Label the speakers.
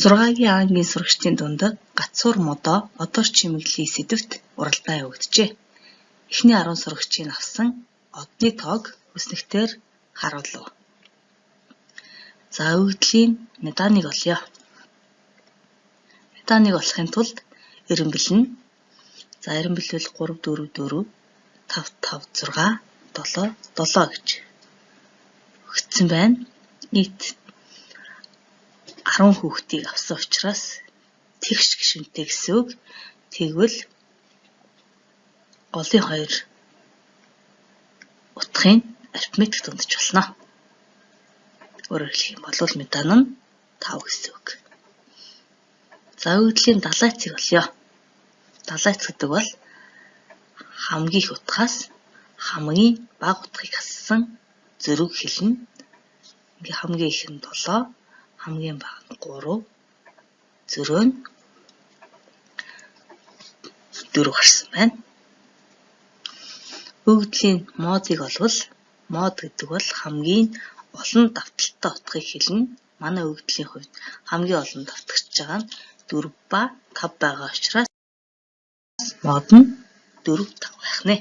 Speaker 1: 6-гийн ангийн сурагчдын дунд гацуур модоо одоор чимэглэлийн сэдвт уралдаан явагджээ. Эхний 10 сурагчийн авсан одны тоог үснэгтээр харуулв. За өгөгдлийн метаныг олъё. Метаныг олохын тулд эренбэл нь 3 4 4 5 5 6 7 гэж өгсөн байна. Нийт 10 хүүхдийг авсан учраас тэгш гишүнтэй гэсэн үг. Тэгвэл голын 2 утгын арифметик дундаж болно. Өөрөөр хэлэх юм бол метан нь 5 гэсэн үг. За өгөгдлийн далайцыг олъё. Далайц гэдэг бол хамгийн их утгаас хамгийн бага утгыг хассан зөрүүг хэлнэ. Ингээ хамгийн их нь 7, хамгийн бага нь 3, зөрөө нь 4 гарсан байна. Өгөгдлийн модыг олвол мод гэдэг бол хамгийн олон давталтай утгыг хэлнэ. Манай өгөгдлийн хувьд хамгийн олон давтагдж байгаа нь 4 ба 5 байгаа учраас мод нь 4 5 байх нэ.